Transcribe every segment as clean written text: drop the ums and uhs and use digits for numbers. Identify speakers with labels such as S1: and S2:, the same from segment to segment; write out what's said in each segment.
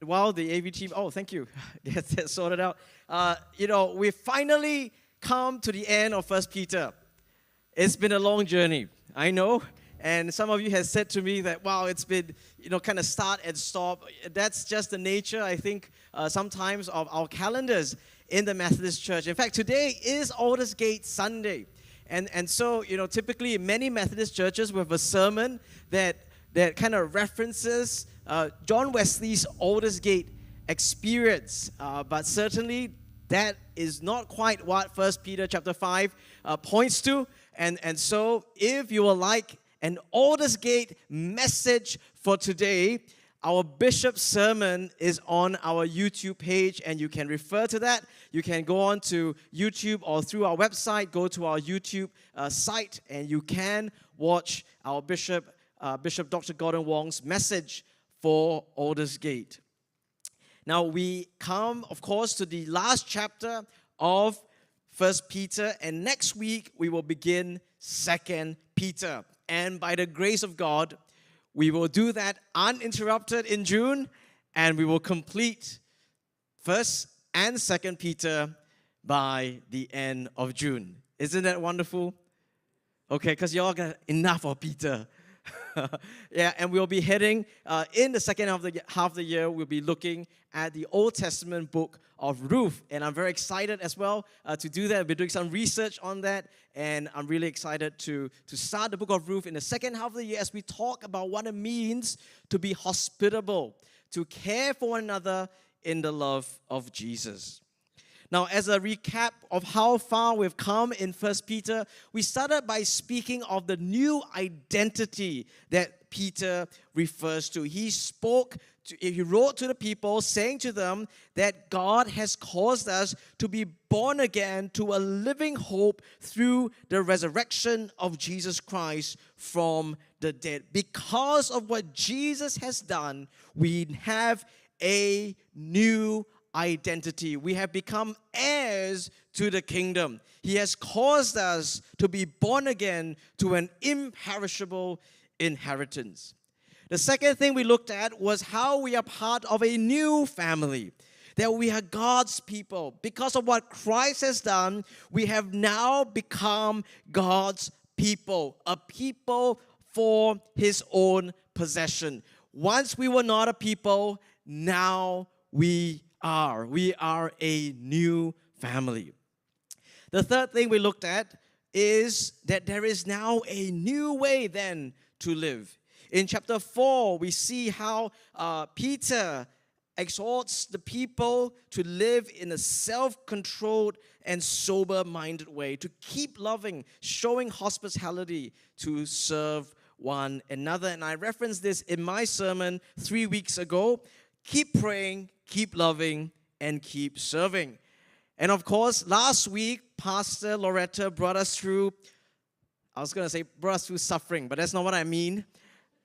S1: while the AV team, oh, thank you, get that sorted out. We finally come to the end of First Peter. It's been a long journey, I know. And some of you have said to me that, wow, it's been, kind of start and stop. That's just the nature, I think, sometimes of our calendars in the Methodist Church. In fact, today is Aldersgate Sunday. And so, typically in many Methodist churches we have a sermon that kind of references John Wesley's Aldersgate experience. But certainly that is not quite what 1 Peter chapter 5 points to. And so if you would like an Aldersgate message for today, our bishop's sermon is on our YouTube page, and you can refer to that. You can go on to YouTube or through our website, go to our YouTube site, and you can watch our Bishop Dr. Gordon Wong's message for Aldersgate. Now, we come, of course, to the last chapter of 1 Peter, and next week we will begin 2 Peter. And by the grace of God, we will do that uninterrupted in June, and we will complete 1st and 2nd Peter by the end of June. Isn't that wonderful? Okay, because you all got enough of Peter. Yeah, and we'll be heading in the second half of the year, we'll be looking at the Old Testament book of Ruth. And I'm very excited as well to do that. I've been doing some research on that, and I'm really excited to start the book of Ruth in the second half of the year as we talk about what it means to be hospitable, to care for one another in the love of Jesus. Now, as a recap of how far we've come in 1 Peter, we started by speaking of the new identity that Peter refers to. He wrote to the people, saying to them that God has caused us to be born again to a living hope through the resurrection of Jesus Christ from the dead. Because of what Jesus has done, we have a new identity. We have become heirs to the kingdom. He has caused us to be born again to an imperishable inheritance. The second thing we looked at was how we are part of a new family, that we are God's people. Because of what Christ has done, we have now become God's people, a people for His own possession. Once we were not a people, now we are. We are a new family. The third thing we looked at is that there is now a new way then to live. In chapter 4, we see how Peter exhorts the people to live in a self-controlled and sober-minded way, to keep loving, showing hospitality, to serve one another. And I referenced this in my sermon 3 weeks ago. Keep praying, keep loving, and keep serving. And of course, last week, Pastor Loretta brought us through suffering, but that's not what I mean.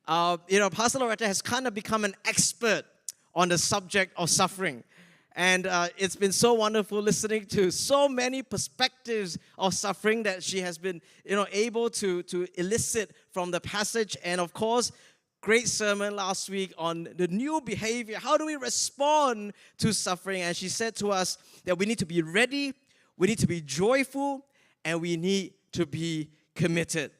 S1: Pastor Loretta has kind of become an expert on the subject of suffering. And it's been so wonderful listening to so many perspectives of suffering that she has been, able to elicit from the passage. And of course, great sermon last week on the new behavior. How do we respond to suffering? And she said to us that we need to be ready, we need to be joyful, and we need to be committed.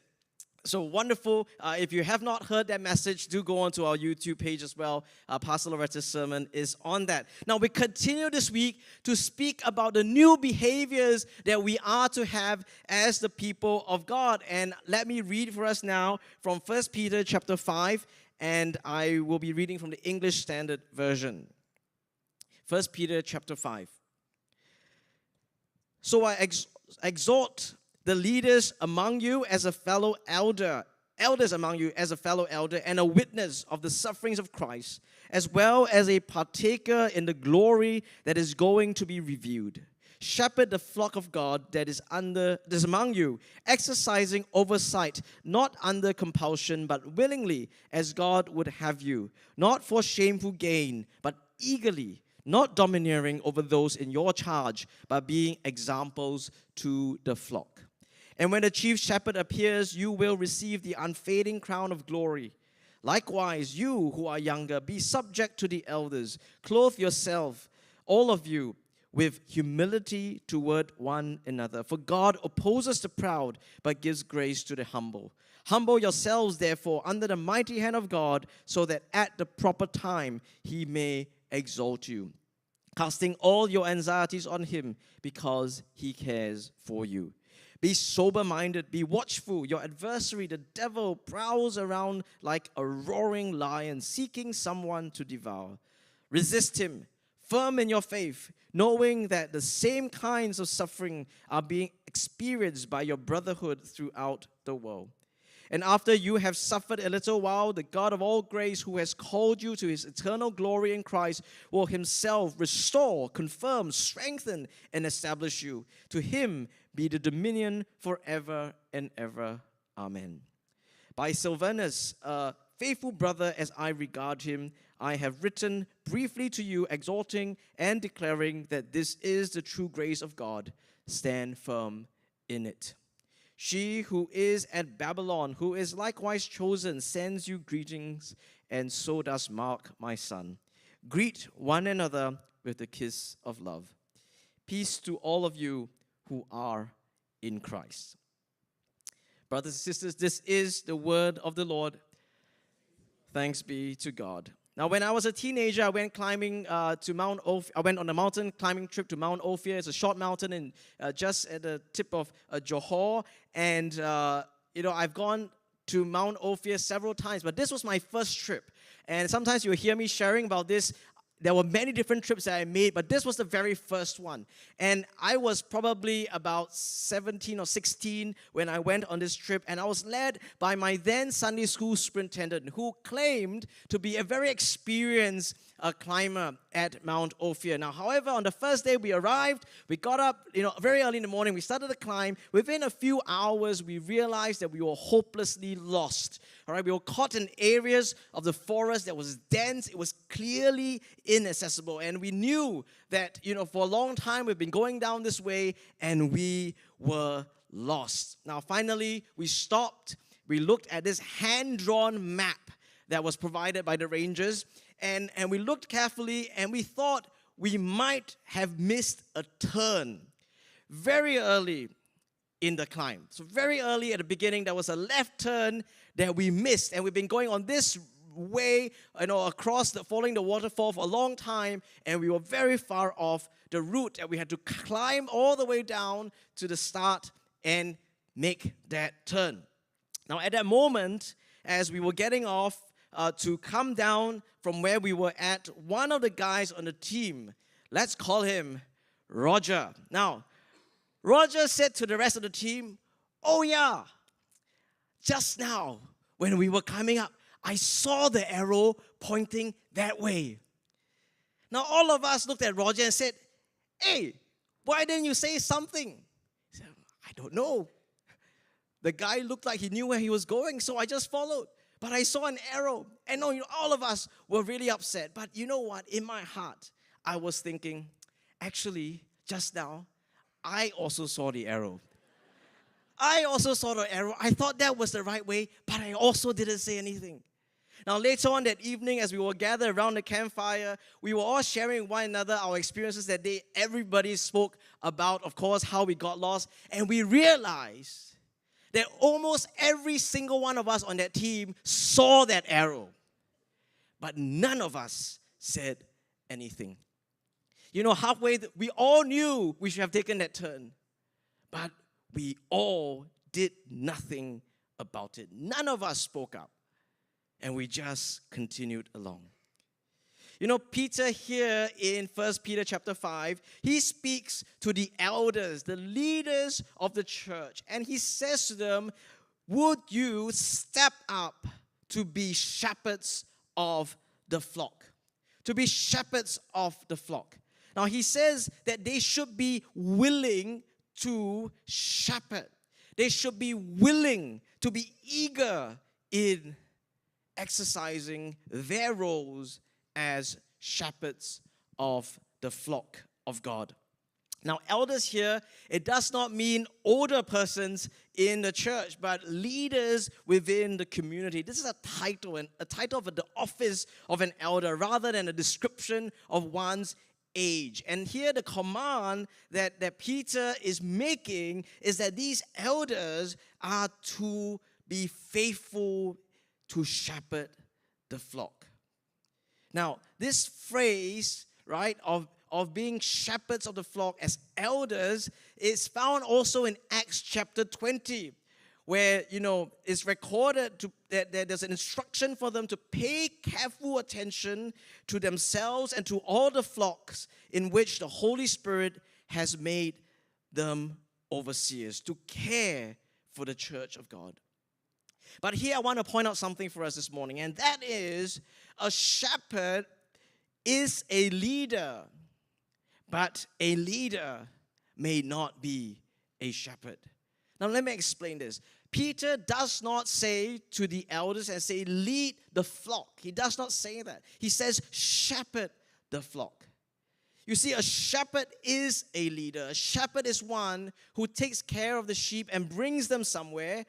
S1: So wonderful. If you have not heard that message, do go onto our YouTube page as well. Pastor Loretta's sermon is on that. Now, we continue this week to speak about the new behaviors that we are to have as the people of God. And let me read for us now from 1 Peter chapter 5, and I will be reading from the English Standard Version. 1 Peter chapter 5. So I exhort the leaders among you as a fellow elders among you as a fellow elder and a witness of the sufferings of Christ, as well as a partaker in the glory that is going to be revealed. Shepherd the flock of God that is among you, exercising oversight, not under compulsion, but willingly, as God would have you, not for shameful gain, but eagerly, not domineering over those in your charge, but being examples to the flock. And when the chief shepherd appears, you will receive the unfading crown of glory. Likewise, you who are younger, be subject to the elders. Clothe yourself, all of you, with humility toward one another. For God opposes the proud, but gives grace to the humble. Humble yourselves, therefore, under the mighty hand of God, so that at the proper time he may exalt you, casting all your anxieties on him, because he cares for you. Be sober-minded, be watchful. Your adversary, the devil, prowls around like a roaring lion, seeking someone to devour. Resist him, firm in your faith, knowing that the same kinds of suffering are being experienced by your brotherhood throughout the world. And after you have suffered a little while, the God of all grace, who has called you to his eternal glory in Christ, will himself restore, confirm, strengthen, and establish you. To him be the dominion forever and ever. Amen. By Silvanus, a faithful brother as I regard him, I have written briefly to you, exhorting and declaring that this is the true grace of God. Stand firm in it. She who is at Babylon, who is likewise chosen, sends you greetings, and so does Mark, my son. Greet one another with the kiss of love. Peace to all of you who are in Christ. Brothers and sisters, this is the word of the Lord. Thanks be to God. Now, when I was a teenager, I went climbing to Mount Ophir. I went on a mountain climbing trip to Mount Ophir. It's a short mountain in just at the tip of Johor. And, I've gone to Mount Ophir several times, but this was my first trip. And sometimes you'll hear me sharing about this. There were many different trips that I made, but this was the very first one. And I was probably about 17 or 16 when I went on this trip, and I was led by my then Sunday school superintendent, who claimed to be a very experienced climber at Mount Ophir. Now, however, on the first day we arrived, we got up, very early in the morning, we started the climb. Within a few hours, we realized that we were hopelessly lost. All right, we were caught in areas of the forest that was dense. It was clearly inaccessible. And we knew that, for a long time we've been going down this way and we were lost. Now, finally, we stopped. We looked at this hand-drawn map that was provided by the rangers. And we looked carefully and we thought we might have missed a turn very early in the climb. So very early at the beginning, there was a left turn that we missed. And we've been going on this way, across following the waterfall for a long time, and we were very far off the route that we had to climb all the way down to the start and make that turn. Now, at that moment, as we were getting off to come down from where we were at, one of the guys on the team, let's call him Roger. Now, Roger said to the rest of the team, "Oh yeah, just now when we were climbing up, I saw the arrow pointing that way." Now, all of us looked at Roger and said, "Hey, why didn't you say something?" He said, "I don't know." The guy looked like he knew where he was going, so I just followed. But I saw an arrow. And all of us were really upset. But you know what? In my heart, I was thinking, actually, just now, I also saw the arrow. I also saw the arrow. I thought that was the right way, but I also didn't say anything. Now, later on that evening, as we were gathered around the campfire, we were all sharing with one another our experiences that day. Everybody spoke about, of course, how we got lost. And we realized that almost every single one of us on that team saw that arrow. But none of us said anything. Halfway, we all knew we should have taken that turn. But we all did nothing about it. None of us spoke up. And we just continued along. Peter here in 1 Peter chapter 5, he speaks to the elders, the leaders of the church. And he says to them, would you step up to be shepherds of the flock? To be shepherds of the flock. Now, he says that they should be willing to shepherd. They should be willing to be eager in exercising their roles as shepherds of the flock of God. Now, elders here, it does not mean older persons in the church, but leaders within the community. This is a title for the office of an elder rather than a description of one's age. And here the command that Peter is making is that these elders are to be faithful to shepherd the flock. Now, this phrase, right, of being shepherds of the flock as elders is found also in Acts chapter 20, where, it's recorded that there's an instruction for them to pay careful attention to themselves and to all the flocks in which the Holy Spirit has made them overseers, to care for the church of God. But here I want to point out something for us this morning, and that is a shepherd is a leader, but a leader may not be a shepherd. Now let me explain this. Peter does not say to the elders and say, lead the flock. He does not say that. He says, shepherd the flock. You see, a shepherd is a leader. A shepherd is one who takes care of the sheep and brings them somewhere,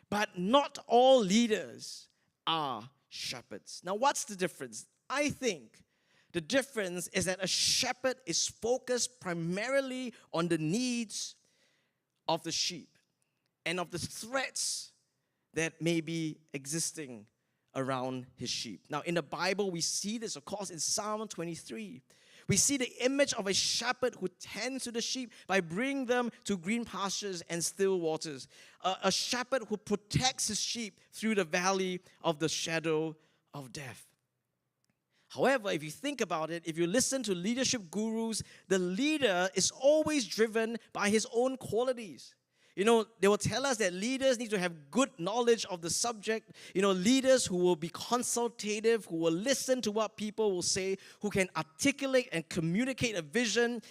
S1: but not all leaders are shepherds. Now, what's the difference? I think the difference is that a shepherd is focused primarily on the needs of the sheep and of the threats that may be existing around his sheep. Now, in the Bible, we see this, of course, in Psalm 23. We see the image of a shepherd who tends to the sheep by bringing them to green pastures and still waters. A shepherd who protects his sheep through the valley of the shadow of death. However, if you think about it, if you listen to leadership gurus, the leader is always driven by his own qualities. They will tell us that leaders need to have good knowledge of the subject. Leaders who will be consultative, who will listen to what people will say, who can articulate and communicate a vision.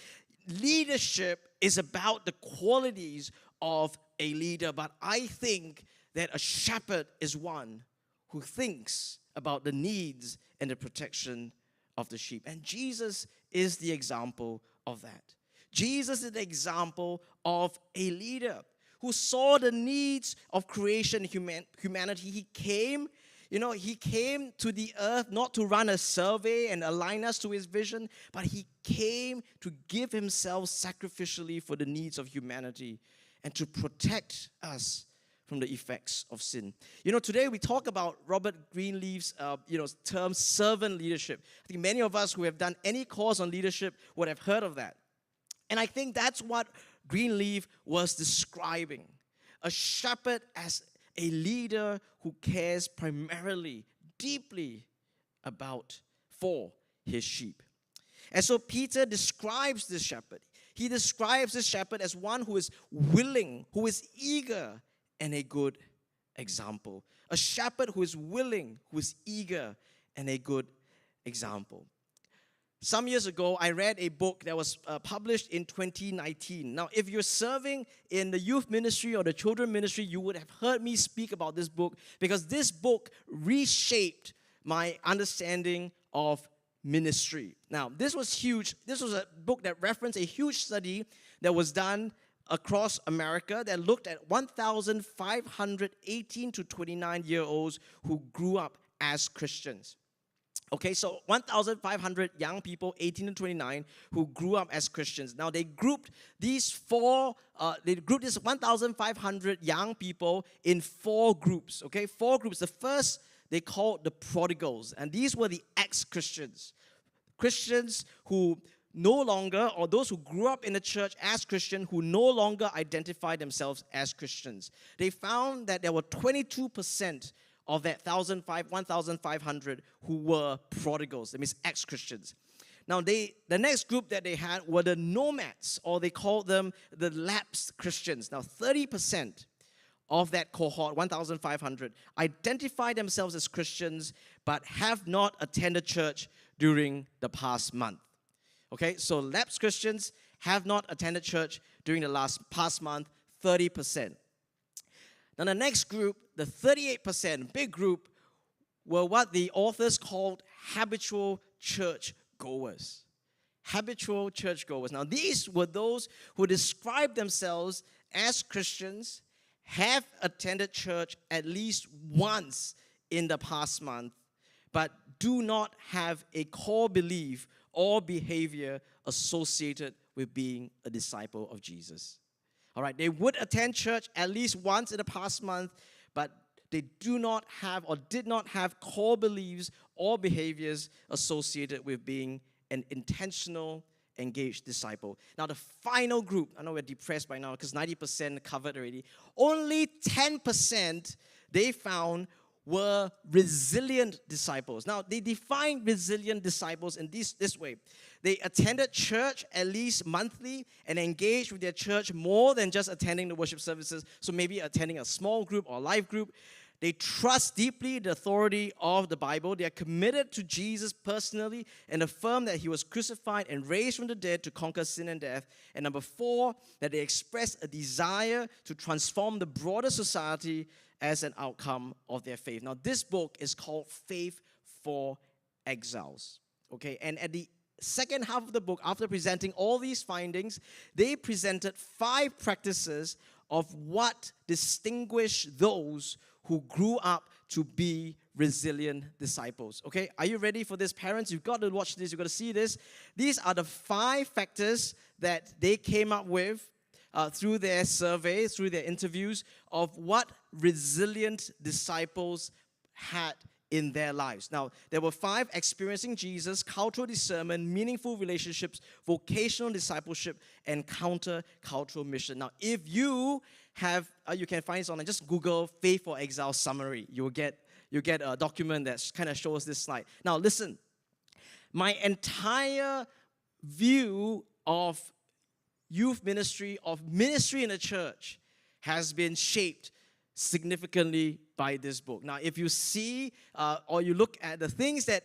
S1: Leadership is about the qualities of a leader, but I think that a shepherd is one who thinks about the needs and the protection of the sheep. And Jesus is the example of that. Jesus is the example of a leader who saw the needs of creation, humanity. He came to the earth not to run a survey and align us to his vision, but he came to give himself sacrificially for the needs of humanity and to protect us from the effects of sin. Today we talk about Robert Greenleaf's term servant leadership. I think many of us who have done any course on leadership would have heard of that. And I think that's what Greenleaf was describing. A shepherd as a leader who cares primarily, deeply for his sheep. And so Peter describes this shepherd. He describes this shepherd as one who is willing, who is eager, and a good example. A shepherd who is willing, who is eager, and a good example. Some years ago, I read a book that was published in 2019. Now, if you're serving in the youth ministry or the children ministry, you would have heard me speak about this book because this book reshaped my understanding of ministry. Now, this was huge. This was a book that referenced a huge study that was done across America that looked at 1,500 18 to 29-year-olds who grew up as Christians. Okay, so 1,500 young people, 18 to 29, who grew up as Christians. Now, they grouped these 1,500 young people in 4 groups, okay? 4 groups. The first, they called the prodigals, and these were the ex-Christians. Christians who no longer, or those who grew up in the church as Christian, who no longer identify themselves as Christians. They found that there were 22% of that 1,500 who were prodigals, that means ex-Christians. Now, the next group that they had were the nomads, or they called them the lapsed Christians. Now, 30% of that cohort, 1,500, identify themselves as Christians, but have not attended church during the past month. Okay, so lapsed Christians have not attended church during the past month, 30%. Now, the next group, the 38%, big group, were what the authors called habitual church goers. habitual churchgoers. Now, these were those who described themselves as Christians, have attended church at least once in the past month, but do not have a core belief or behavior associated with being a disciple of Jesus. All right, they would attend church at least once in the past month, but they do not have or did not have core beliefs or behaviors associated with being an intentional, engaged disciple. Now, the final group, I know we're depressed by now because 90% covered already. Only 10% they found were resilient disciples. Now, they define resilient disciples in this way. They attended church at least monthly and engaged with their church more than just attending the worship services. So maybe attending a small group or life group. They trust deeply the authority of the Bible. They are committed to Jesus personally and affirm that he was crucified and raised from the dead to conquer sin and death. And number 4, that they express a desire to transform the broader society as an outcome of their faith. Now, this book is called Faith for Exiles. Okay, and at the second half of the book, after presenting all these findings, they presented 5 practices of what distinguish those who grew up to be resilient disciples. Okay, are you ready for this, parents? You've got to watch this, you've got to see this. These are the 5 factors that they came up with through their survey, through their interviews, of what resilient disciples had in their lives. Now, there were 5: experiencing Jesus, cultural discernment, meaningful relationships, vocational discipleship, and counter-cultural mission. Now, if you have, you can find this online, just Google Faith for Exile summary. You'll get a document that kind of shows this slide. Now, listen, my entire view of youth ministry, of ministry in the church, has been shaped significantly by this book. Now, if you see or you look at the things that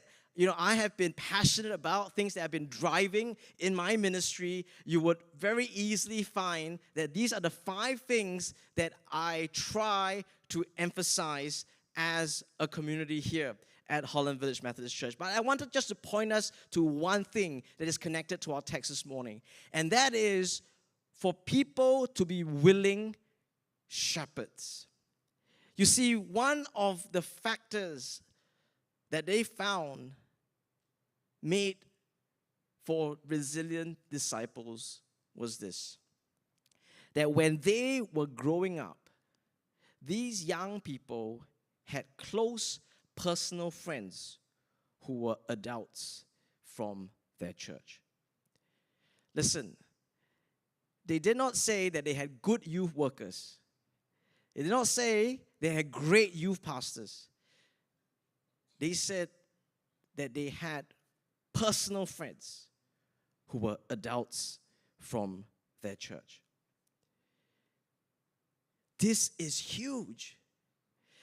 S1: I have been passionate about, things that I've been driving in my ministry, you would very easily find that these are the 5 things that I try to emphasize as a community here at Holland Village Methodist Church. But I wanted just to point us to one thing that is connected to our text this morning, and that is for people to be willing shepherds. You see, one of the factors that they found made for resilient disciples was this: that when they were growing up, these young people had close personal friends who were adults from their church. Listen, they did not say that they had good youth workers. They did not say they had great youth pastors. They said that they had personal friends who were adults from their church. This is huge.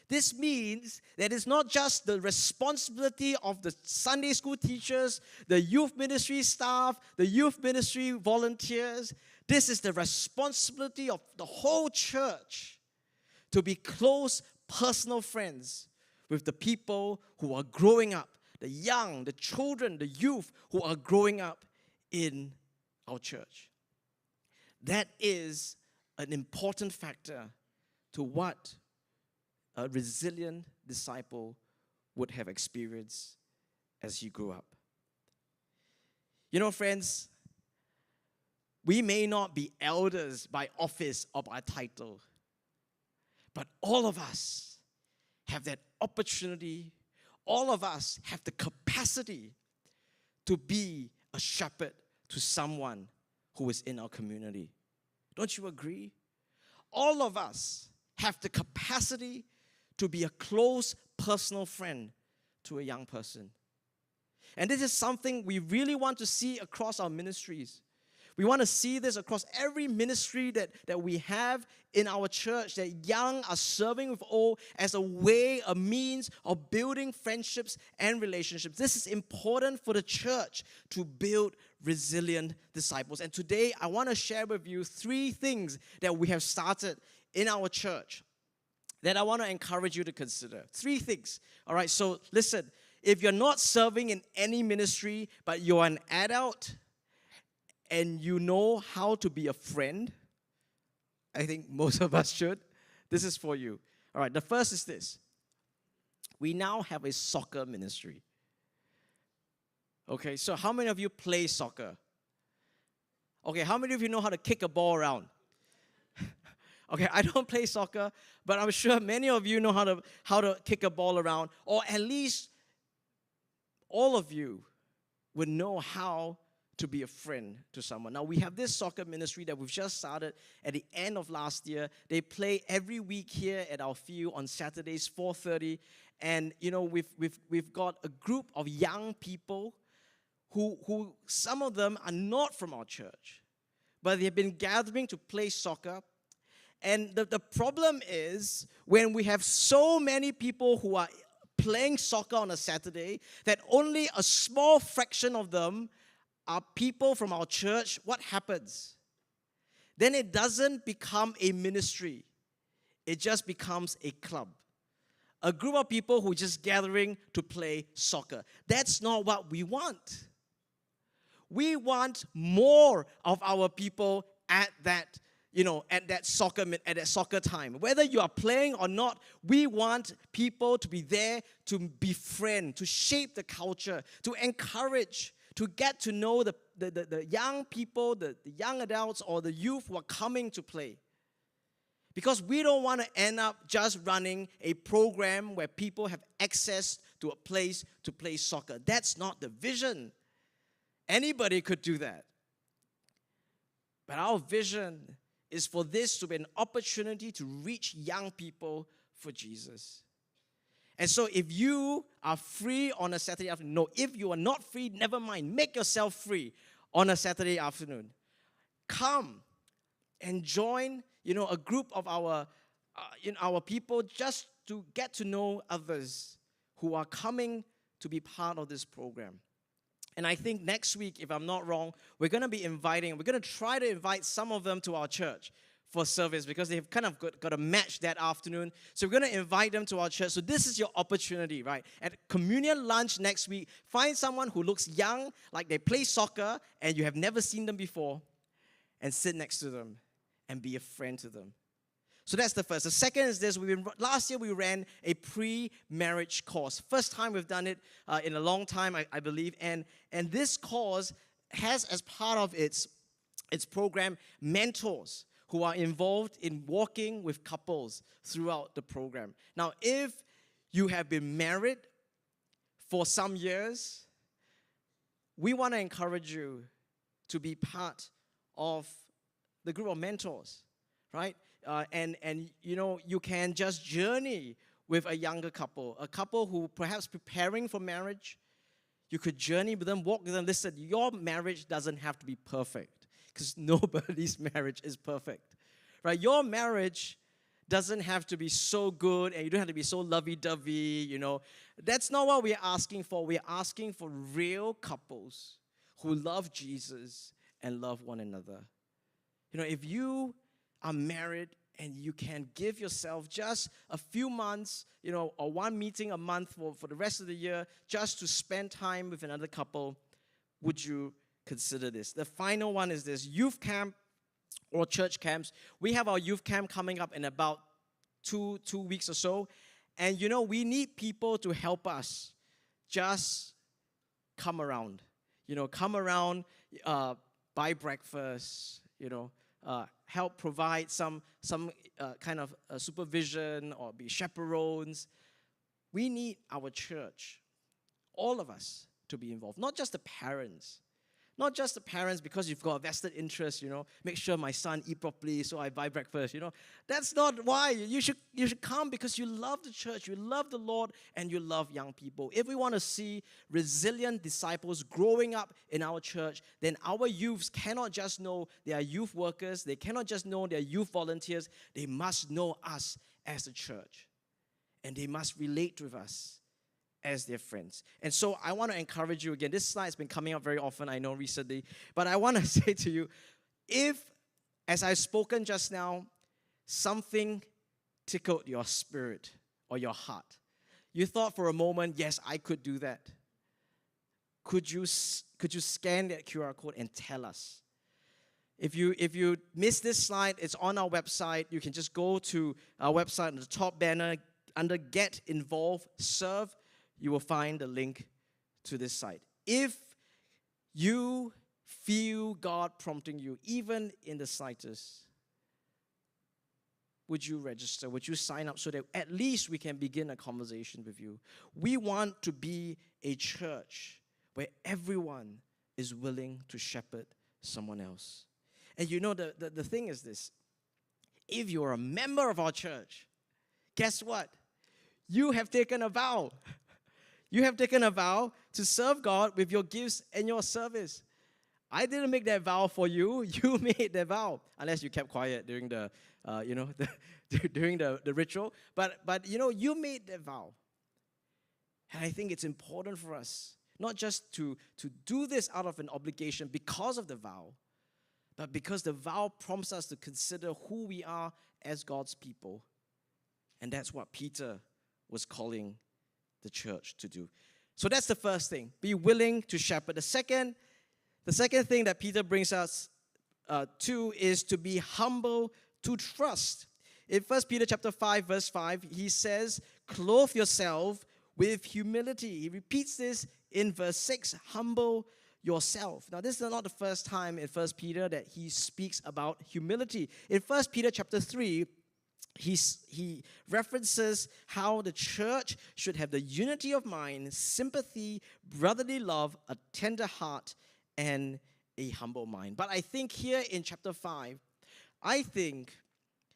S1: This means that it's not just the responsibility of the Sunday school teachers, the youth ministry staff, the youth ministry volunteers. This is the responsibility of the whole church to be close personal friends with the people who are growing up, the young, the children, the youth who are growing up in our church. That is an important factor to what a resilient disciple would have experienced as he grew up. Friends, we may not be elders by office or by title, but all of us have that opportunity. All of us have the capacity to be a shepherd to someone who is in our community. Don't you agree? All of us have the capacity to be a close personal friend to a young person. And this is something we really want to see across our ministries. We want to see this across every ministry that we have in our church, that young are serving with old as a way, a means of building friendships and relationships. This is important for the church to build resilient disciples. And today, I want to share with you 3 things that we have started in our church that I want to encourage you to consider. 3 things. All right, so listen, if you're not serving in any ministry, but you're an adult, and you know how to be a friend, I think most of us should, this is for you. All right, the first is this. We now have a soccer ministry. Okay, so how many of you play soccer? Okay, how many of you know how to kick a ball around? Okay, I don't play soccer, but I'm sure many of you know how to kick a ball around, or at least all of you would know how to be a friend to someone. Now, we have this soccer ministry that we've just started at the end of last year. They play every week here at our field on Saturdays, 4:30. And, we've got a group of young people who some of them are not from our church, but they've been gathering to play soccer. And the problem is when we have so many people who are playing soccer on a Saturday that only a small fraction of them are people from our church, what happens? Then it doesn't become a ministry. It just becomes a club. A group of people who are just gathering to play soccer. That's not what we want. We want more of our people at that soccer time. Whether you are playing or not, we want people to be there to befriend, to shape the culture, to encourage, to get to know the young people, the young adults or the youth who are coming to play. Because we don't want to end up just running a program where people have access to a place to play soccer. That's not the vision. Anybody could do that. But our vision is for this to be an opportunity to reach young people for Jesus. And so if you are free on a Saturday afternoon, no, if you are not free, never mind. Make yourself free on a Saturday afternoon. Come and join, a group of our people just to get to know others who are coming to be part of this program. And I think next week, if I'm not wrong, we're going to try to invite some of them to our church for service because they've kind of got a match that afternoon. So we're going to invite them to our church. So this is your opportunity, right? At communion lunch next week, find someone who looks young, like they play soccer, and you have never seen them before, and sit next to them and be a friend to them. So that's the first. The second is this. Last year we ran a pre-marriage course. First time we've done it in a long time, I believe. And this course has as part of its program mentors who are involved in walking with couples throughout the program. Now, if you have been married for some years, we want to encourage you to be part of the group of mentors, right? You can just journey with a younger couple, a couple who perhaps preparing for marriage. You could journey with them, walk with them. Listen, your marriage doesn't have to be perfect because nobody's marriage is perfect, right? Your marriage doesn't have to be so good and you don't have to be so lovey-dovey, That's not what we're asking for. We're asking for real couples who love Jesus and love one another. If you are married and you can give yourself just a few months, or one meeting a month for the rest of the year just to spend time with another couple, would you consider this? The final one is this, youth camp or church camps. We have our youth camp coming up in about two weeks or so. And, we need people to help us just come around. Come around, buy breakfast, help provide some kind of supervision or be chaperones. We need our church, all of us, to be involved. Not just the parents. Not just the parents because you've got a vested interest, make sure my son eat properly so I buy breakfast, That's not why. You should come because you love the church, you love the Lord, and you love young people. If we want to see resilient disciples growing up in our church, then our youths cannot just know they are youth workers, they cannot just know they are youth volunteers, they must know us as a church. And they must relate with us as their friends. And so I want to encourage you again. This slide's been coming up very often, I know, recently. But I want to say to you, if, as I've spoken just now, something tickled your spirit or your heart, you thought for a moment, yes, I could do that. Could you scan that QR code and tell us? If you missed this slide, it's on our website. You can just go to our website on the top banner under Get Involved, Serve. You will find the link to this site. If you feel God prompting you, even in the slightest, would you register? Would you sign up so that at least we can begin a conversation with you? We want to be a church where everyone is willing to shepherd someone else. And you know, the thing is this. If you're a member of our church, guess what? You have taken a vow. You have taken a vow to serve God with your gifts and your service. I didn't make that vow for you. You made that vow, unless you kept quiet during during the ritual. But you made that vow, and I think it's important for us not just to do this out of an obligation because of the vow, but because the vow prompts us to consider who we are as God's people, and that's what Peter was calling the church to do. So that's the first thing: be willing to shepherd. The second thing that Peter brings us to is to be humble, to trust. In 1 Peter chapter 5, verse 5, he says, clothe yourself with humility. He repeats this in verse 6, humble yourself. Now, this is not the first time in 1 Peter that he speaks about humility. In 1 Peter chapter 3, he references how the church should have the unity of mind, sympathy, brotherly love, a tender heart, and a humble mind. But I think here in chapter 5, I think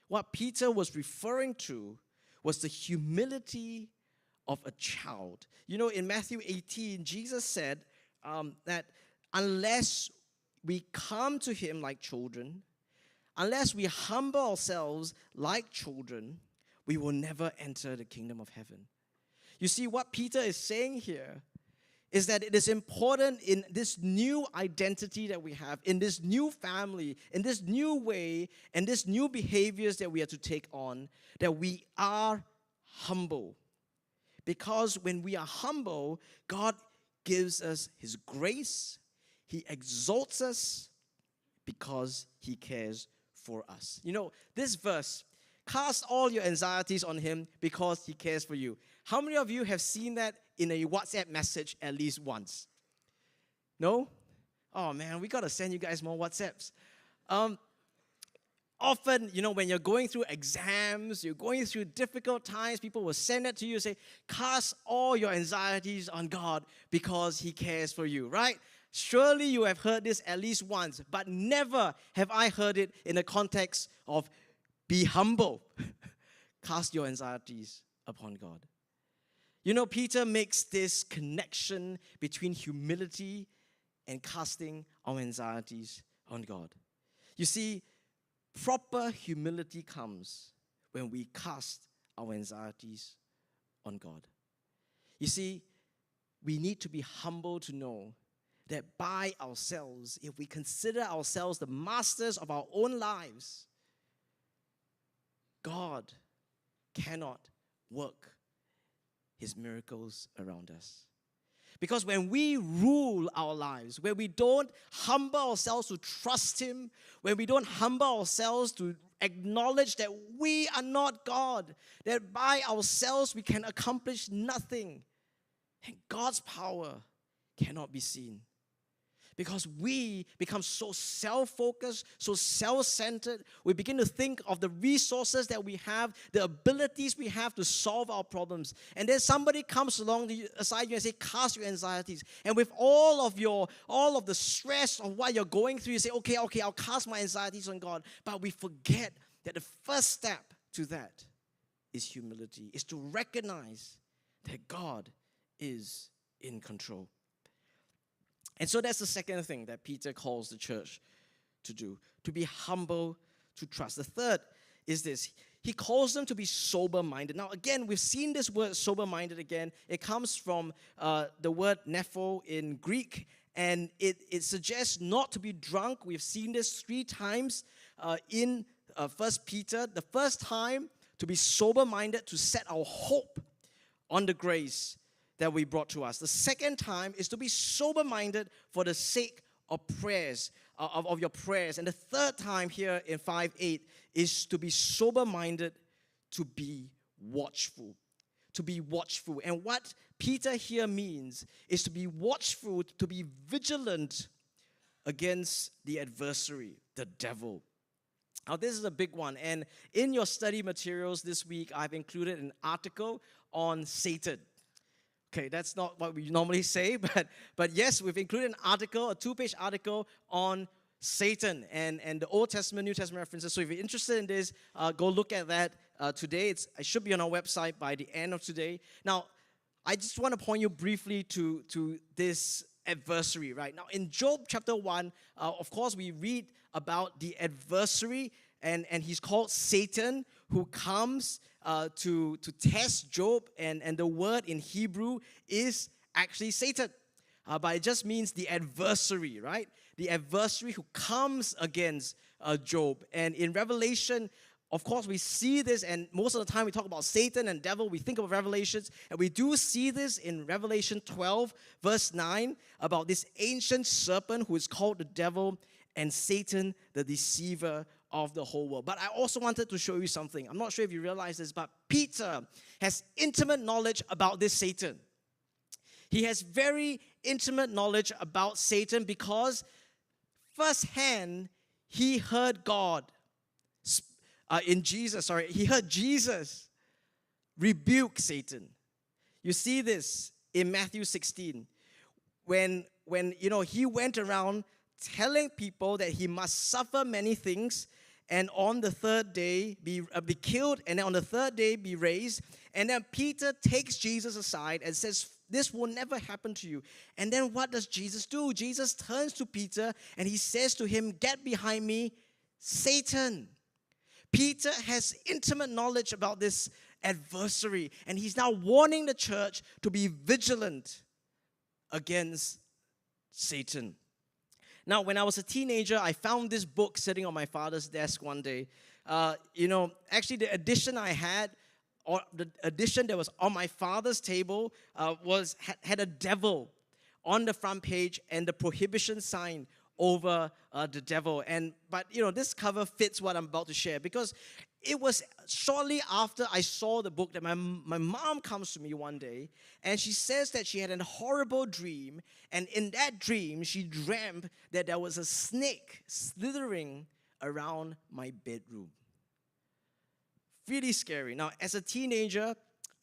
S1: what Peter was referring to was the humility of a child. You know, in Matthew 18, Jesus said that unless we come to him like children, unless we humble ourselves like children, we will never enter the kingdom of heaven. You see, what Peter is saying here is that it is important in this new identity that we have, in this new family, in this new way, and this new behaviors that we are to take on, that we are humble. Because when we are humble, God gives us his grace, he exalts us because he cares for us. You know, this verse, cast all your anxieties on him because he cares for you. How many of you have seen that in a WhatsApp message at least once? No? Oh man, we got to send you guys more WhatsApps. Often, when you're going through exams, you're going through difficult times, people will send that to you and say, cast all your anxieties on God because he cares for you, right? Surely you have heard this at least once, but never have I heard it in the context of be humble. Cast your anxieties upon God. Peter makes this connection between humility and casting our anxieties on God. You see, proper humility comes when we cast our anxieties on God. You see, we need to be humble to know that by ourselves, if we consider ourselves the masters of our own lives, God cannot work his miracles around us. Because when we rule our lives, when we don't humble ourselves to trust him, when we don't humble ourselves to acknowledge that we are not God, that by ourselves we can accomplish nothing, and God's power cannot be seen. Because we become so self-focused, so self-centered, we begin to think of the resources that we have, the abilities we have to solve our problems. And then somebody comes along beside you and say, cast your anxieties. And with all of the stress of what you're going through, you say, okay, I'll cast my anxieties on God. But we forget that the first step to that is humility, is to recognize that God is in control. And so that's the second thing that Peter calls the church to do, to be humble, to trust. The third is this. He calls them to be sober-minded. Now, again, we've seen this word sober-minded again. It comes from the word nepho in Greek, and it suggests not to be drunk. We've seen this 3 times in 1 Peter. The first time, to be sober-minded, to set our hope on the grace that we brought to us. The second time is to be sober-minded for the sake of prayers, of your prayers. And the third time here in 5:8 is to be sober-minded, to be watchful. To be watchful. And what Peter here means is to be watchful, to be vigilant against the adversary, the devil. Now, this is a big one. And in your study materials this week, I've included an article on Satan. Okay, that's not what we normally say, but yes, we've included an article, a 2-page article on Satan and the Old Testament, New Testament references. So if you're interested in this, go look at that today. It should be on our website by the end of today. Now, I just want to point you briefly to this adversary, right? Now, in Job chapter 1, of course, we read about the adversary, and he's called Satan, who comes to test Job, and the word in Hebrew is actually Satan. But it just means the adversary, right? The adversary who comes against Job. And in Revelation, of course, we see this, and most of the time we talk about Satan and devil, we think of Revelations, and we do see this in Revelation 12, verse 9, about this ancient serpent who is called the devil, and Satan, the deceiver of the whole world. But I also wanted to show you something. I'm not sure if you realize this, but Peter has intimate knowledge about this Satan. He has very intimate knowledge about Satan because firsthand he heard he heard Jesus rebuke Satan. You see this in Matthew 16 when he went around telling people that he must suffer many things and on the third day be killed, and then on the third day be raised. And then Peter takes Jesus aside and says, this will never happen to you. And then what does Jesus do? Jesus turns to Peter and he says to him, get behind me, Satan. Peter has intimate knowledge about this adversary, and he's now warning the church to be vigilant against Satan. Now, when I was a teenager, I found this book sitting on my father's desk one day. Actually, the edition I had, or the edition that was on my father's table, had a devil on the front page and the prohibition sign over the devil. But this cover fits what I'm about to share, because it was shortly after I saw the book that my mom comes to me one day, and she says that she had a horrible dream, and in that dream she dreamt that there was a snake slithering around my bedroom. Really scary. Now, as a teenager,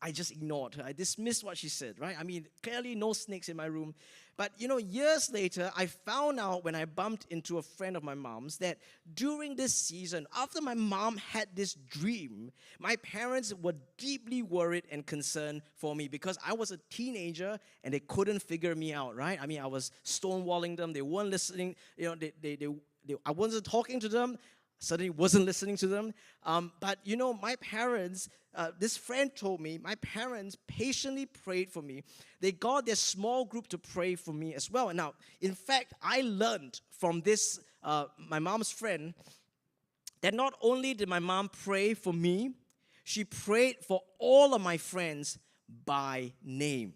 S1: I just ignored her. I dismissed what she said, right? I mean, clearly no snakes in my room. But, years later, I found out when I bumped into a friend of my mom's that during this season, after my mom had this dream, my parents were deeply worried and concerned for me because I was a teenager and they couldn't figure me out, right? I mean, I was stonewalling them. They weren't listening. I wasn't talking to them. Certainly wasn't listening to them. But my parents, this friend told me, my parents patiently prayed for me. They got their small group to pray for me as well. Now, in fact, I learned from this, my mom's friend, that not only did my mom pray for me, she prayed for all of my friends by name.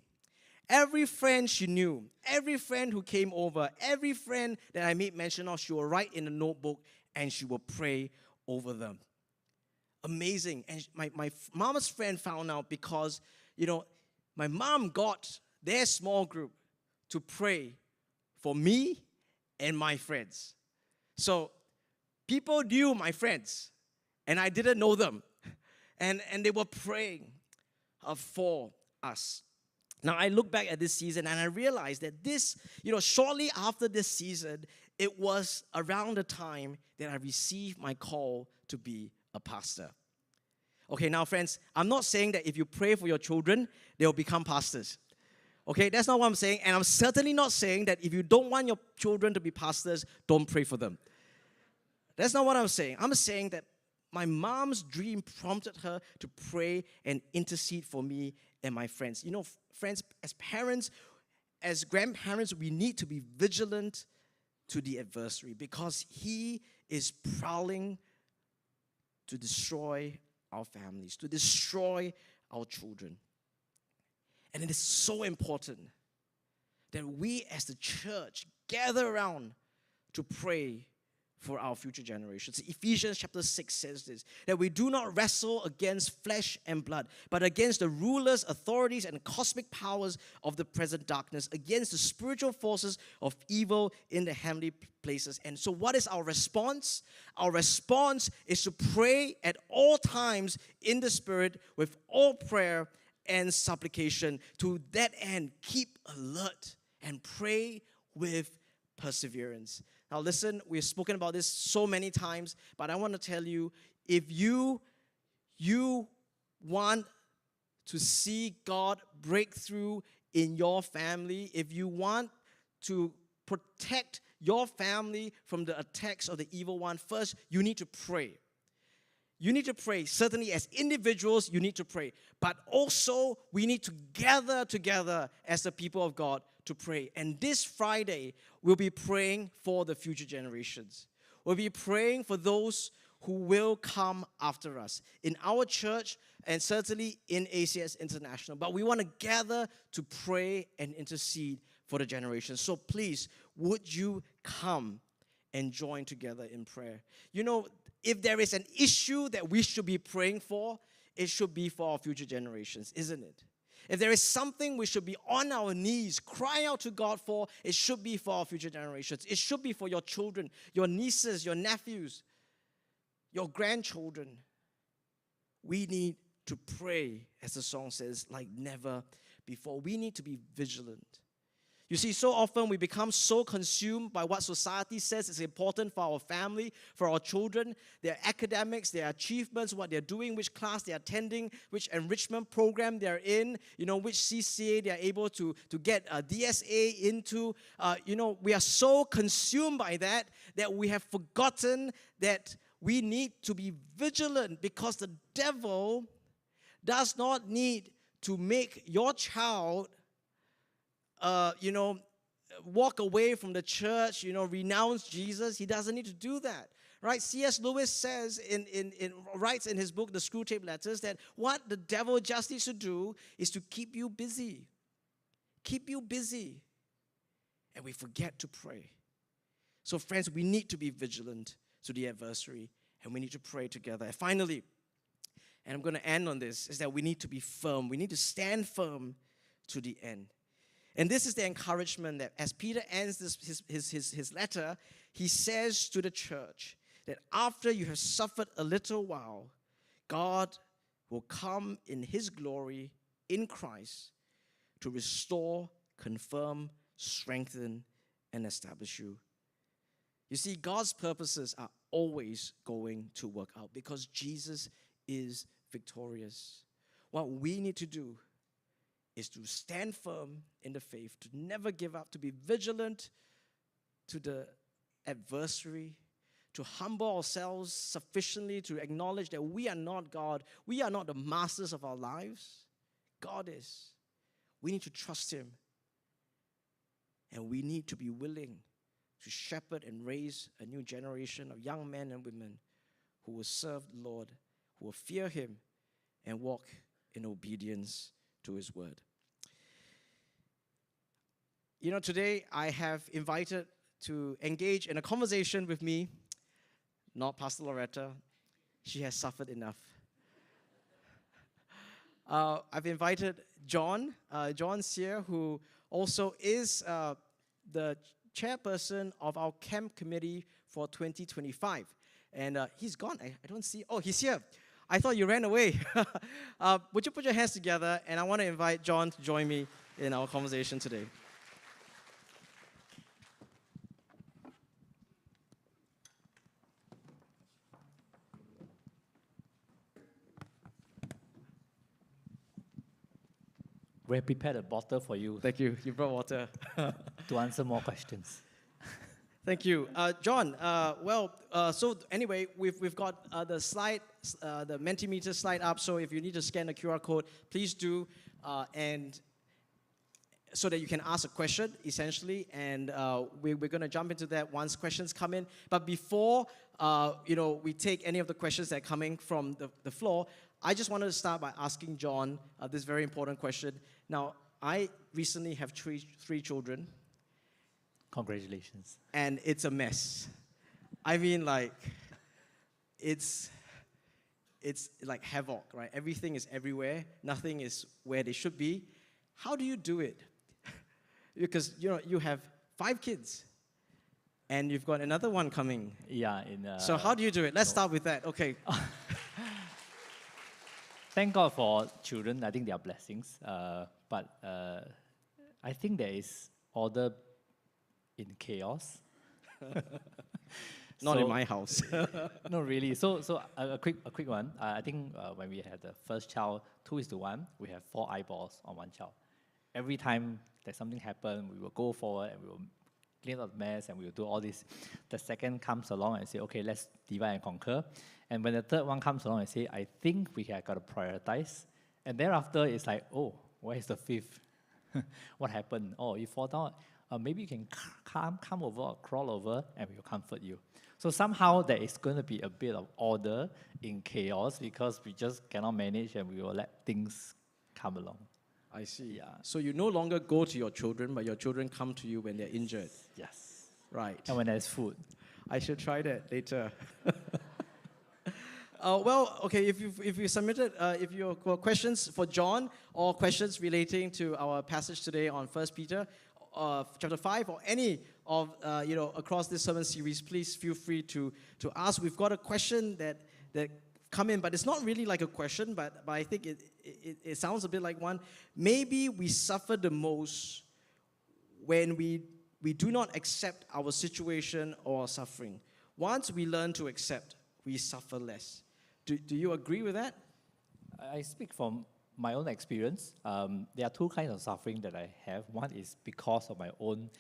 S1: Every friend she knew, every friend who came over, every friend that I made mention of, she will write in a notebook and she will pray over them. Amazing. And my mom's friend found out because, my mom got their small group to pray for me and my friends. So people knew my friends, and I didn't know them. And they were praying for us. Now, I look back at this season and I realized that this, shortly after this season, it was around the time that I received my call to be a pastor. Okay, now friends, I'm not saying that if you pray for your children, they'll become pastors. Okay, that's not what I'm saying. And I'm certainly not saying that if you don't want your children to be pastors, don't pray for them. That's not what I'm saying. I'm saying that my mom's dream prompted her to pray and intercede for me and my friends. Friends, as parents, as grandparents, we need to be vigilant to the adversary because he is prowling to destroy our families, to destroy our children. And it is so important that we as the church gather around to pray for our future generations. Ephesians chapter 6 says this, that we do not wrestle against flesh and blood, but against the rulers, authorities, and cosmic powers of the present darkness, against the spiritual forces of evil in the heavenly places. And so what is our response? Our response is to pray at all times in the Spirit with all prayer and supplication. To that end, keep alert and pray with perseverance. Now listen, we've spoken about this so many times, but I want to tell you, if you want to see God break through in your family, if you want to protect your family from the attacks of the evil one, first, you need to pray. You need to pray. Certainly as individuals, you need to pray. But also, we need to gather together as the people of God to pray. And this Friday, we'll be praying for the future generations. We'll be praying for those who will come after us in our church and certainly in ACS International. But we want to gather to pray and intercede for the generations. So please, would you come and join together in prayer? You know, if there is an issue that we should be praying for, it should be for our future generations, isn't it? If there is something we should be on our knees crying out to God for, it should be for our future generations. It should be for your children, your nieces, your nephews, your grandchildren. We need to pray, as the song says, like never before. We need to be vigilant. You see, so often we become so consumed by what society says is important for our family, for our children, their academics, their achievements, what they're doing, which class they're attending, which enrichment program they're in, which CCA they're able to get a DSA into. We are so consumed by that we have forgotten that we need to be vigilant, because the devil does not need to make your child walk away from the church, renounce Jesus. He doesn't need to do that, right? C.S. Lewis says, writes in his book, The Screwtape Letters, that what the devil just needs to do is to keep you busy. Keep you busy. And we forget to pray. So friends, we need to be vigilant to the adversary, and we need to pray together. And finally, and I'm going to end on this, is that we need to be firm. We need to stand firm to the end. And this is the encouragement that as Peter ends his letter, he says to the church that after you have suffered a little while, God will come in his glory in Christ to restore, confirm, strengthen, and establish you. You see, God's purposes are always going to work out because Jesus is victorious. What we need to do is to stand firm in the faith, to never give up, to be vigilant to the adversary, to humble ourselves sufficiently to acknowledge that we are not God. We are not the masters of our lives. God is. We need to trust him. And we need to be willing to shepherd and raise a new generation of young men and women who will serve the Lord, who will fear him, and walk in obedience to his word. Today I have invited to engage in a conversation with me, not Pastor Loretta. She has suffered enough. I've invited John Sear, who also is the chairperson of our camp committee for 2025. And he's gone. I don't see. Oh, he's here. I thought you ran away. Would you put your hands together? And I want to invite John to join me in our conversation today.
S2: We have prepared a bottle for you.
S1: Thank you. You brought water.
S2: To answer more questions.
S1: Thank you. John, so anyway, we've got the slide, the Mentimeter slide up, so if you need to scan the QR code, please do, and so that you can ask a question, essentially, and we're going to jump into that once questions come in. But before, we take any of the questions that are coming from the floor, I just wanted to start by asking John this very important question. Now, I recently have three children,
S2: Congratulations.
S1: and it's a mess. I mean, like, it's like havoc, right? Everything is everywhere. Nothing is where they should be. How do you do it? Because you have 5 kids, and you've got another one coming.
S2: Yeah.
S1: So how do you do it? Let's start with that. Okay.
S2: Thank God for children. I think they are blessings. But I think there is order in chaos.
S1: Not in my house.
S2: No, really. So a quick one. I think when we had the first child, 2:1, we have 4 eyeballs on one child. Every time that something happened, we will go forward and we will clean up the mess and we will do all this. The second comes along and say, okay, let's divide and conquer. And when the third one comes along and say, I think we have got to prioritize. And thereafter, it's like, oh, where is the 5th? What happened? Oh, you fall down. Maybe you can come over or crawl over and we will comfort you. So somehow there is going to be a bit of order in chaos because we just cannot manage and we will let things come along.
S1: I see.
S2: Yeah.
S1: So you no longer go to your children, but your children come to you when they're injured.
S2: Yes.
S1: Right.
S2: And when there's food.
S1: I should try that later. Well, okay, if you submitted, if you've got questions for John or questions relating to our passage today on 1 Peter chapter 5 or any of, across this sermon series, please feel free to ask. We've got a question that come in, but it's not really like a question, but I think it sounds a bit like one. Maybe we suffer the most when we do not accept our situation or suffering. Once we learn to accept, we suffer less. Do you agree with that?
S2: I speak from my own experience. There are 2 kinds of suffering that I have. One is because of my own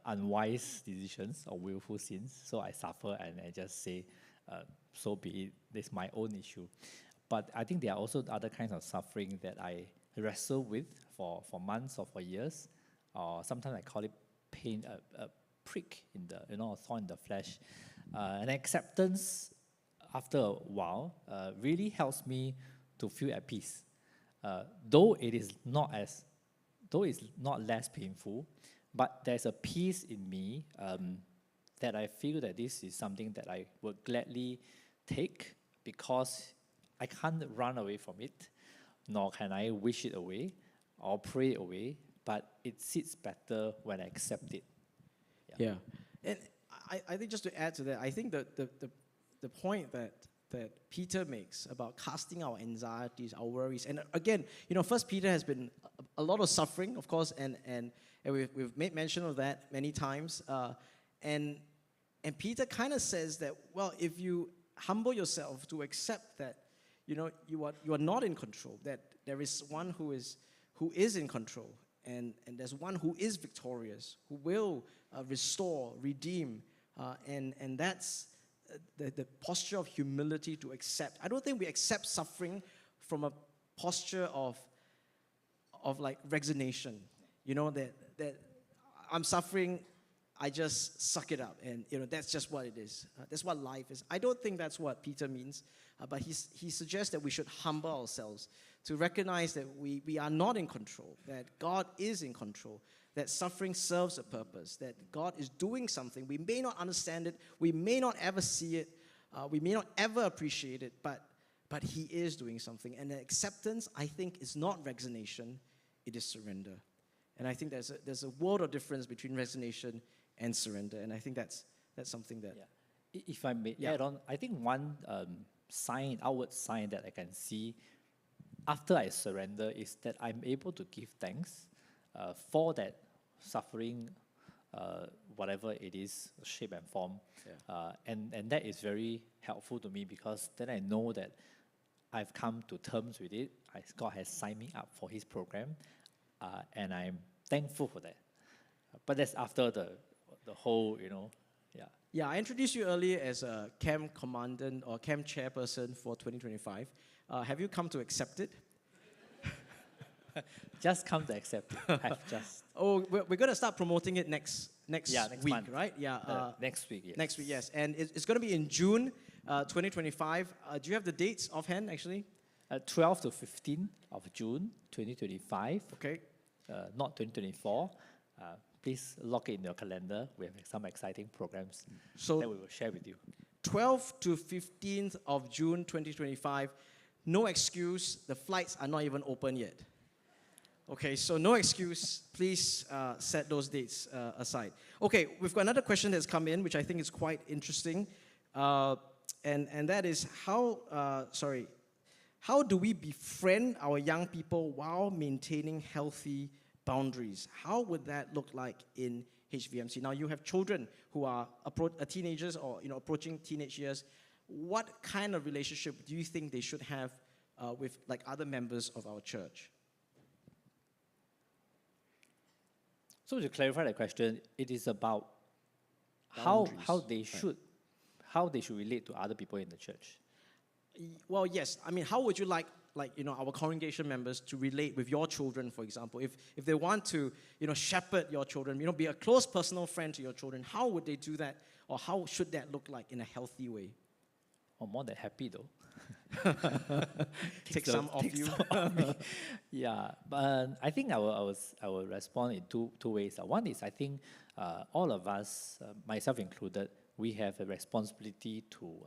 S2: unwise decisions or willful sins. So I suffer and I just say, so be it. This is my own issue. But I think there are also other kinds of suffering that I wrestle with for months or for years. Or sometimes I call it pain, a prick in the, a thorn in the flesh. And acceptance after a while really helps me to feel at peace. Though it's not less painful, but there's a peace in me that I feel that this is something that I would gladly take because I can't run away from it, nor can I wish it away or pray it away, but it sits better when I accept it.
S1: Yeah. And I think just to add to that, I think the point that Peter makes about casting our anxieties, our worries, and again, 1 Peter has been a lot of suffering, of course, and we've made mention of that many times, and Peter kind of says that, well, if you humble yourself to accept that, you are not in control, that there is one who is in control, and there's one who is victorious, who will restore, redeem, and that's the posture of humility to accept. I don't think we accept suffering from a posture of like resignation. That I'm suffering, I just suck it up, and that's just what it is. That's what life is. I don't think that's what Peter means, but he suggests that we should humble ourselves to recognize that we are not in control, that God is in control, that suffering serves a purpose, that God is doing something. We may not understand it, we may not ever see it, we may not ever appreciate it, but He is doing something. And the acceptance, I think, is not resignation, it is surrender. And I think there's a world of difference between resignation and surrender, and I think that's something that...
S2: Yeah. If I may add on, I think one outward sign that I can see after I surrender is that I'm able to give thanks for that suffering, whatever it is, shape and form. Yeah. And that is very helpful to me because then I know that I've come to terms with it. God has signed me up for His program, and I'm thankful for that. But that's after the whole, yeah.
S1: Yeah, I introduced you earlier as a camp commandant or camp chairperson for 2025. Have you come to accept it?
S2: Just come to accept it. Have just.
S1: Oh, we're going to start promoting it next week,
S2: month.
S1: Right? Yeah.
S2: Next week, yes.
S1: Next week, yes. And it's going to be in June 2025. Do you have the dates offhand, actually?
S2: 12 to 15 of June 2025.
S1: Okay.
S2: Not 2024. please lock it in your calendar. We have some exciting programs
S1: So
S2: that we will share with you.
S1: 12th to 15th of June 2025, no excuse, the flights are not even open yet. Okay, so no excuse, please set those dates aside. Okay, we've got another question that's come in, which I think is quite interesting. And that is how do we befriend our young people while maintaining healthy boundaries? How would that look like in HVMC? Now, you have children who are teenagers or approaching teenage years. What kind of relationship do you think they should have with like other members of our church?
S2: So to clarify the question, it is about how they should relate to other people in the church.
S1: Well, yes. I mean, how would you like our congregation members to relate with your children, for example? If they want to, shepherd your children, be a close personal friend to your children, how would they do that? Or how should that look like in a healthy way?
S2: Or more than happy though.
S1: Take some off you.
S2: Yeah, but I think I will respond in two ways. One is I think all of us, myself included, we have a responsibility to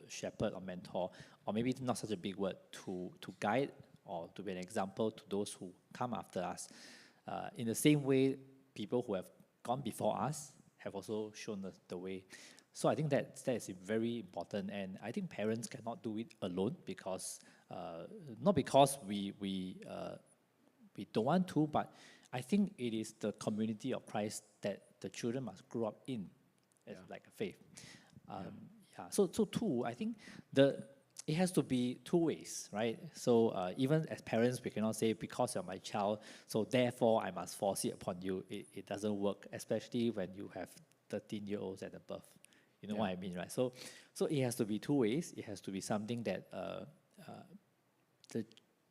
S2: shepherd or mentor, or maybe not such a big word, to guide or to be an example to those who come after us. In the same way, people who have gone before us have also shown the way. So I think that is very important, and I think parents cannot do it alone because not because we don't want to, but I think it is the community of Christ that the children must grow up in, as like a faith. So two, I think it has to be two ways, right? So even as parents, we cannot say because you're my child, so therefore I must force it upon you. It doesn't work, especially when you have 13-year-olds and above. You know what I mean, right? So it has to be two ways. It has to be something that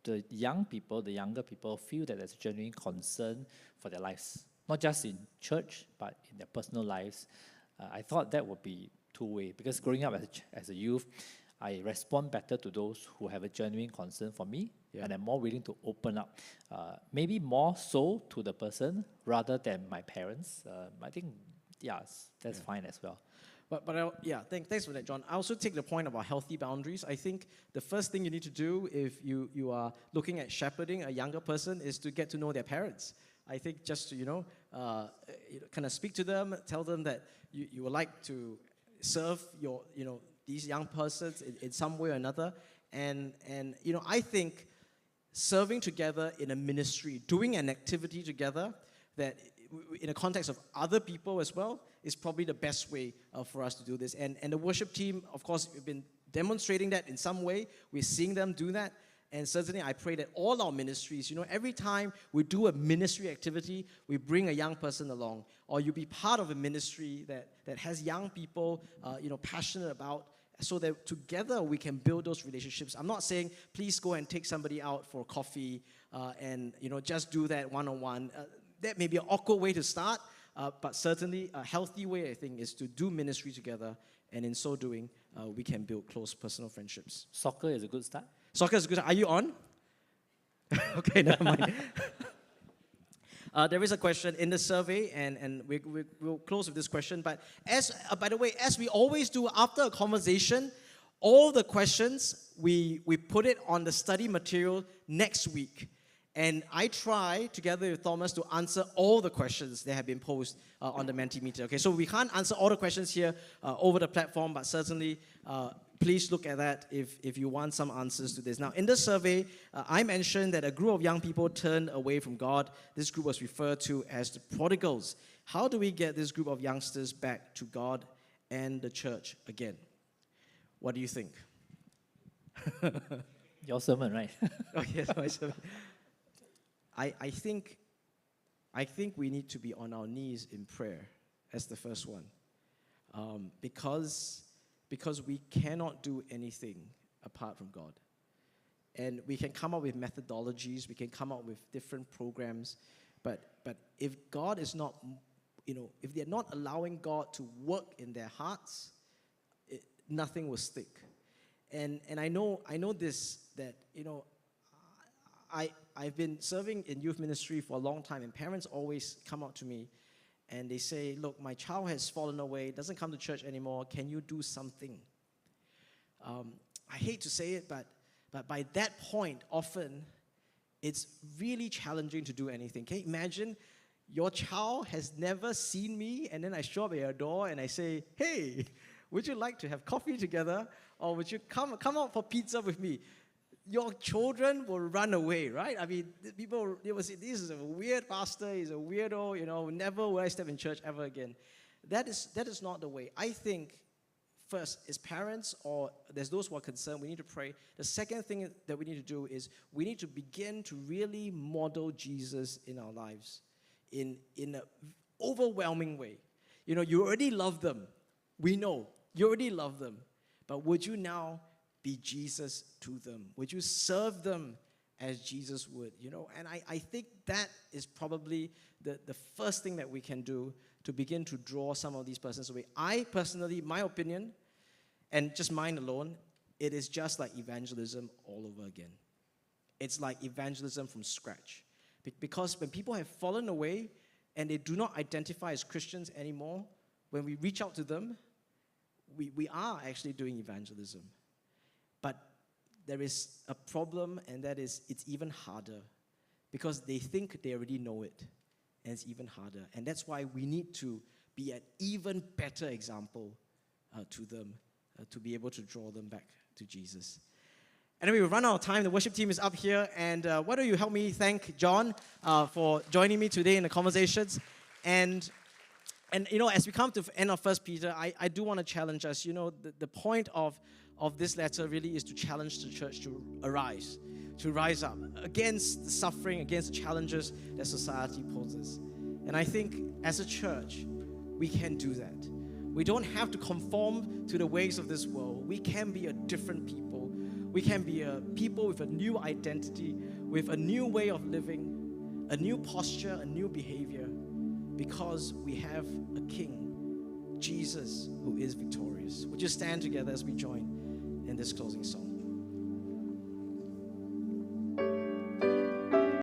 S2: the young people, the younger people, feel that there's a genuine concern for their lives, not just in church, but in their personal lives. I thought that would be two-way, because growing up as a youth, I respond better to those who have a genuine concern for me, and I'm more willing to open up, maybe more so to the person rather than my parents. I think, that's fine as well.
S1: But thanks for that, John. I also take the point about healthy boundaries. I think the first thing you need to do if you are looking at shepherding a younger person is to get to know their parents. I think just to, kind of speak to them, tell them that you would like to serve these young persons in some way or another. And I think serving together in a ministry, doing an activity together that in a context of other people as well, is probably the best way for us to do this. And the worship team, of course, we've been demonstrating that in some way. We're seeing them do that. And certainly I pray that all our ministries, every time we do a ministry activity, we bring a young person along. Or you be part of a ministry that has young people, passionate about, so that together we can build those relationships. I'm not saying, please go and take somebody out for coffee and, just do that one-on-one. That may be an awkward way to start, but certainly a healthy way, I think, is to do ministry together, and in so doing, we can build close personal friendships.
S2: Soccer is a good start.
S1: Soccer is good. Are you on? Okay, never mind. There is a question in the survey, and we'll close with this question. But by the way, as we always do after a conversation, all the questions, we put it on the study material next week. And I try, together with Thomas, to answer all the questions that have been posed on the Mentimeter. Okay, so we can't answer all the questions here over the platform, but certainly please look at that if you want some answers to this. Now, in the survey, I mentioned that a group of young people turned away from God. This group was referred to as the prodigals. How do we get this group of youngsters back to God and the church again? What do you think?
S2: Your sermon, right?
S1: Oh, yes, my sermon. I think we need to be on our knees in prayer as the first one, because we cannot do anything apart from God. And we can come up with methodologies, we can come up with different programs, but if God is not, if they're not allowing God to work in their hearts, nothing will stick. And I know this, that I've been serving in youth ministry for a long time, and parents always come up to me and they say, look, my child has fallen away, doesn't come to church anymore, can you do something? I hate to say it, but by that point, often, it's really challenging to do anything. Can you imagine? Your child has never seen me, and then I show up at your door and I say, hey, would you like to have coffee together? Or would you come out for pizza with me? Your children will run away, right? I mean, people will say, this is a weird pastor, he's a weirdo, never will I step in church ever again. That is not the way. I think, first, as parents, or there's those who are concerned, we need to pray. The second thing that we need to do is we need to begin to really model Jesus in our lives in an overwhelming way. You already love them. We know. You already love them. But would you now be Jesus to them? Would you serve them as Jesus would? And I think that is probably the first thing that we can do to begin to draw some of these persons away. I personally, my opinion, and just mine alone, it is just like evangelism all over again. It's like evangelism from scratch. Because when people have fallen away and they do not identify as Christians anymore, when we reach out to them, we are actually doing evangelism. But there is a problem, and that is it's even harder because they think they already know it, and it's even harder. And that's why we need to be an even better example to them to be able to draw them back to Jesus. Anyway, we've run out of time. The worship team is up here, and why don't you help me thank John for joining me today in the conversations. And as we come to the end of 1 Peter, I do want to challenge us. The point of this letter really is to challenge the church to rise up against the suffering, against the challenges that society poses. And I think as a church, we can do that. We don't have to conform to the ways of this world. We can be a different people. We can be a people with a new identity, with a new way of living, a new posture, a new behavior, because we have a King, Jesus, who is victorious. Would you stand together as we join in this closing song?